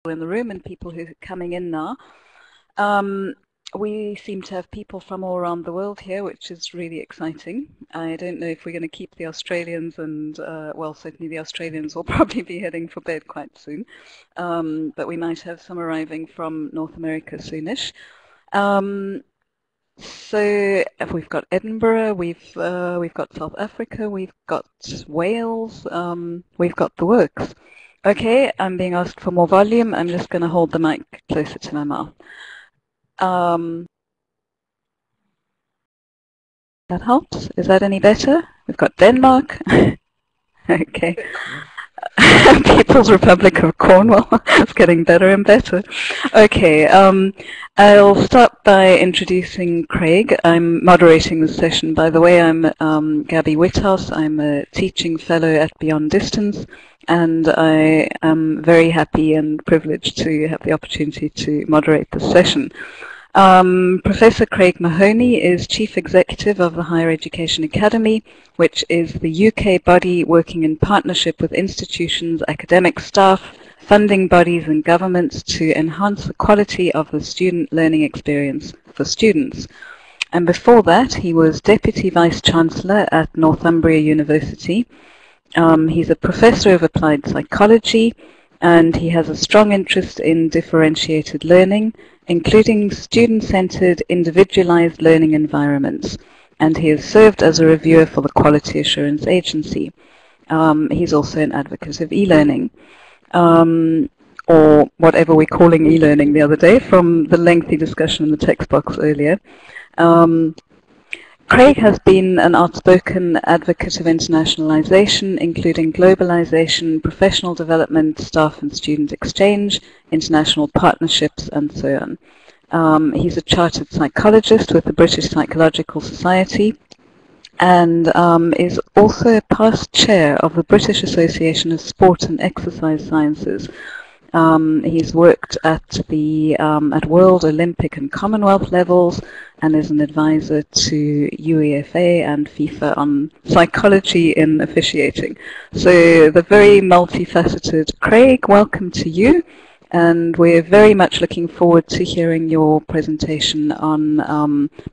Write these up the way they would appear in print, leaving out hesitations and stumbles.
in the room and people who are coming in now. We seem to have people from all around the world here, which is really exciting. I don't know if we're going to keep the Australians and, well, certainly the Australians will probably be heading for bed quite soon. But we might have some arriving from North America soonish. So we've got Edinburgh, we've got South Africa, we've got Wales, we've got the works. Okay, I'm being asked for more volume. I'm just going to hold the mic closer to my mouth. That helps. Is that any better? We've got Denmark. Okay. People's Republic of Cornwall. It's getting better and better. Okay. I'll start by introducing Craig. I'm moderating this session, by the way. I'm Gabby Whithouse. I'm a teaching fellow at Beyond Distance, and I am very happy and privileged to have the opportunity to moderate this session. Professor Craig Mahoney is Chief Executive of the Higher Education Academy, which is the UK body working in partnership with institutions, academic staff, funding bodies and governments to enhance the quality of the student learning experience for students. And before that, he was Deputy Vice-Chancellor at Northumbria University. He's a Professor of Applied Psychology, and he has a strong interest in differentiated learning, including student-centered, individualized learning environments. And he has served as a reviewer for the Quality Assurance Agency. He's also an advocate of e-learning, or whatever we're calling e-learning the other day, from the lengthy discussion in the text box earlier. Craig has been an outspoken advocate of internationalization, including globalization, professional development, staff and student exchange, international partnerships, and so on. He's a chartered psychologist with the British Psychological Society, and is also a past chair of the British Association of Sport and Exercise Sciences. He's worked at the at World, Olympic and Commonwealth levels, and is an advisor to UEFA and FIFA on psychology in officiating. So the very multifaceted Craig, welcome to you, and we're very much looking forward to hearing your presentation on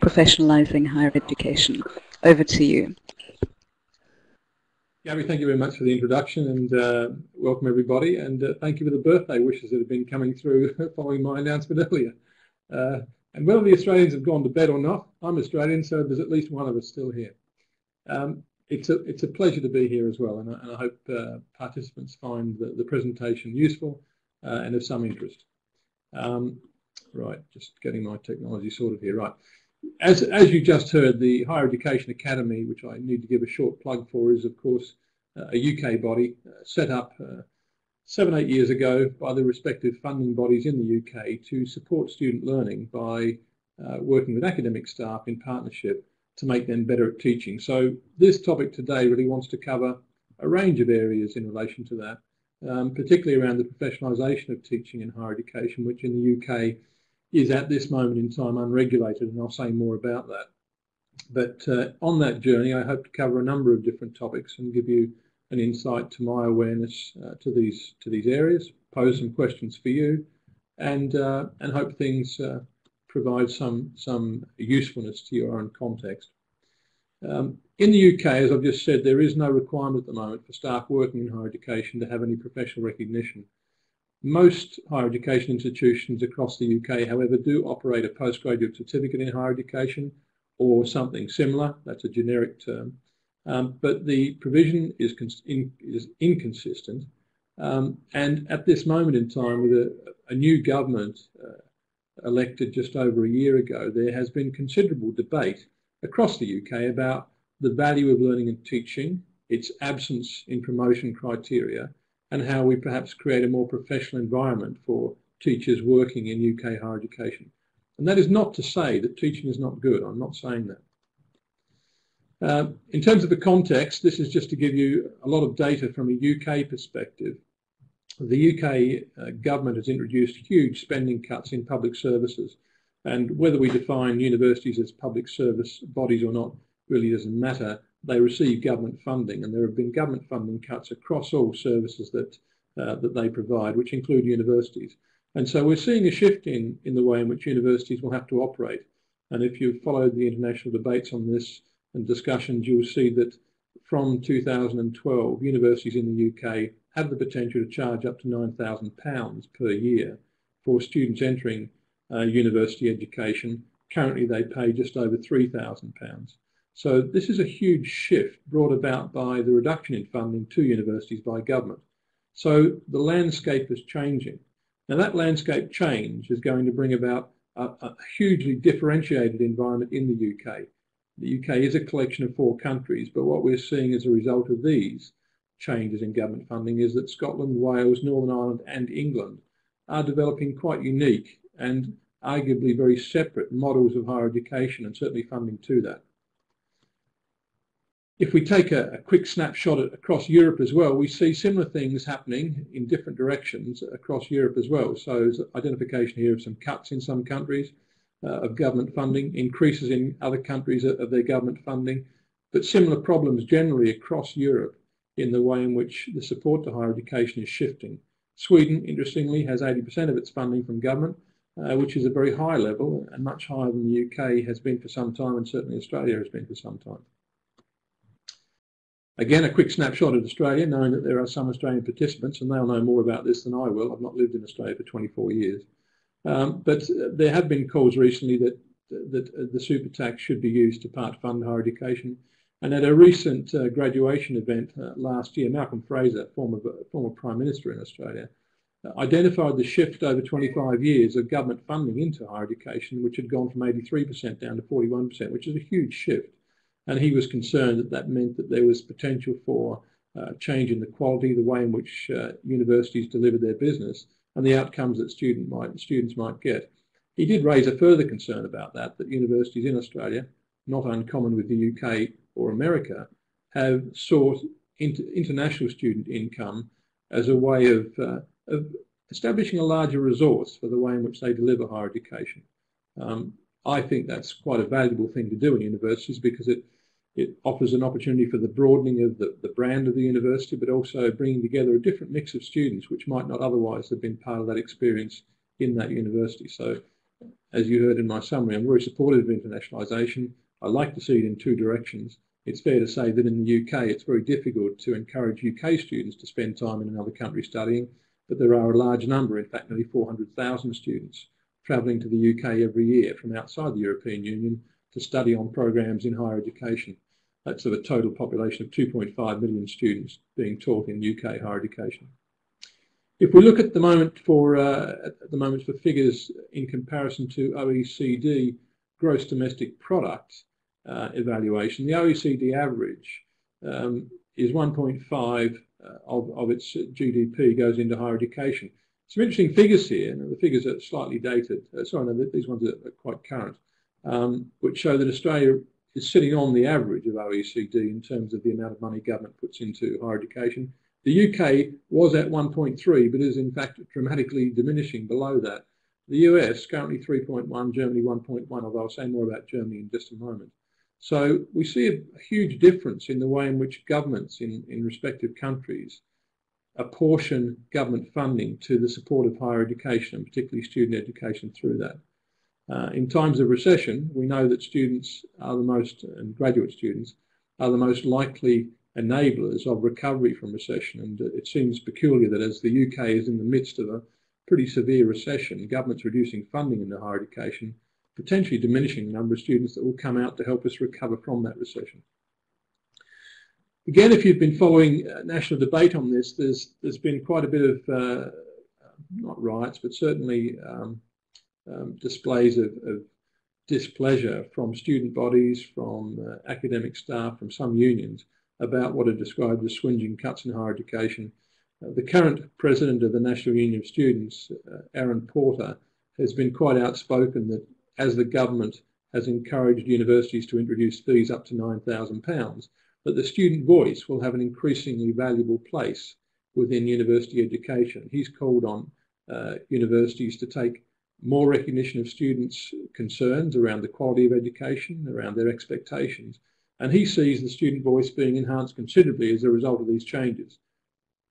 professionalizing higher education. Over to you. Gabby, thank you very much for the introduction, and welcome everybody, and thank you for the birthday wishes that have been coming through following my announcement earlier. And whether the Australians have gone to bed or not, I'm Australian, so there's at least one of us still here. It's a pleasure to be here as well, and I hope participants find the presentation useful and of some interest. Right, just getting my technology sorted here. Right. As you just heard, the Higher Education Academy, which I need to give a short plug for, is of course a UK body set up 7-8 years ago by the respective funding bodies in the UK to support student learning by working with academic staff in partnership to make them better at teaching. So this topic today really wants to cover a range of areas in relation to that, particularly around the professionalisation of teaching in higher education, which in the UK is at this moment in time unregulated, and I'll say more about that. But on that journey, I hope to cover a number of different topics and give you an insight to my awareness to these areas, pose some questions for you, and hope things provide some usefulness to your own context. In the UK, as I've just said, there is no requirement at the moment for staff working in higher education to have any professional recognition. Most higher education institutions across the UK, however, do operate a postgraduate certificate in higher education or something similar. That's a generic term. But the provision is inconsistent. And at this moment in time, with a new government elected just over a year ago, there has been considerable debate across the UK about the value of learning and teaching, its absence in promotion criteria, and how we perhaps create a more professional environment for teachers working in UK higher education. And that is not to say that teaching is not good. I'm not saying that. In terms of the context, this is just to give you a lot of data from a UK perspective. The UK government has introduced huge spending cuts in public services, and whether we define universities as public service bodies or not really doesn't matter. They receive government funding, and there have been government funding cuts across all services that that they provide, which include universities. And so we're seeing a shift in the way in which universities will have to operate. And if you've followed the international debates on this and discussions, you'll see that from 2012, universities in the UK have the potential to charge up to £9,000 per year for students entering university education. Currently, they pay just over £3,000. So this is a huge shift brought about by the reduction in funding to universities by government. So the landscape is changing. Now that landscape change is going to bring about a hugely differentiated environment in the UK. The UK is a collection of 4 countries, but what we're seeing as a result of these changes in government funding is that Scotland, Wales, Northern Ireland and England are developing quite unique and arguably very separate models of higher education, and certainly funding to that. If we take a quick snapshot across Europe as well, we see similar things happening in different directions across Europe as well. So there's identification here of some cuts in some countries of government funding, increases in other countries of their government funding, but similar problems generally across Europe in the way in which the support to higher education is shifting. Sweden, interestingly, has 80% of its funding from government, which is a very high level and much higher than the UK has been for some time, and certainly Australia has been for some time. Again, a quick snapshot of Australia, knowing that there are some Australian participants, and they'll know more about this than I will. I've not lived in Australia for 24 years. But there have been calls recently that the super tax should be used to part fund higher education. And at a recent graduation event last year, Malcolm Fraser, former Prime Minister in Australia, identified the shift over 25 years of government funding into higher education, which had gone from 83% down to 41%, which is a huge shift. And he was concerned that that meant that there was potential for change in the quality, the way in which universities delivered their business, and the outcomes that students might get. He did raise a further concern about that universities in Australia, not uncommon with the UK or America, have sought international student income as a way of establishing a larger resource for the way in which they deliver higher education. I think that's quite a valuable thing to do in universities, because it offers an opportunity for the broadening of the brand of the university, but also bringing together a different mix of students which might not otherwise have been part of that experience in that university. So, as you heard in my summary, I'm very supportive of internationalisation. I like to see it in 2 directions. It's fair to say that in the UK, it's very difficult to encourage UK students to spend time in another country studying, but there are a large number, in fact, nearly 400,000 students travelling to the UK every year from outside the European Union to study on programs in higher education. That's of a total population of 2.5 million students being taught in UK higher education. If we look at the moment for figures in comparison to OECD gross domestic product evaluation, the OECD average is 1.5 of its GDP goes into higher education. Some interesting figures here, and the figures are slightly dated. Sorry, no, these ones are quite current, which show that Australia is sitting on the average of OECD in terms of the amount of money government puts into higher education. The UK was at 1.3, but is in fact dramatically diminishing below that. The US currently 3.1, Germany 1.1, although I'll say more about Germany in just a moment. So we see a huge difference in the way in which governments in respective countries apportion government funding to the support of higher education, and particularly student education through that. In times of recession, we know that students are and graduate students are the most likely enablers of recovery from recession. And it seems peculiar that as the UK is in the midst of a pretty severe recession, government's reducing funding into higher education, potentially diminishing the number of students that will come out to help us recover from that recession. Again, if you've been following national debate on this, there's been quite a bit of, not riots, but certainly displays of displeasure from student bodies, from academic staff, from some unions about what are described as swingeing cuts in higher education. The current president of the National Union of Students, Aaron Porter, has been quite outspoken that as the government has encouraged universities to introduce fees up to £9,000, that the student voice will have an increasingly valuable place within university education. He's called on universities to take more recognition of students' concerns around the quality of education, around their expectations, and he sees the student voice being enhanced considerably as a result of these changes.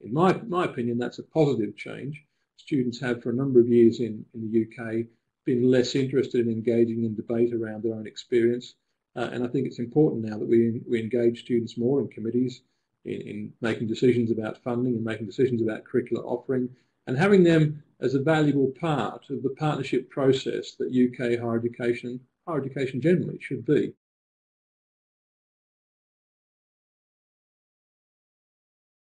In my opinion, that's a positive change. Students have for a number of years in the UK been less interested in engaging in debate around their own experience, and I think it's important now that we engage students more in committees, in making decisions about funding and making decisions about curricular offering, and having them as a valuable part of the partnership process that UK higher education generally should be.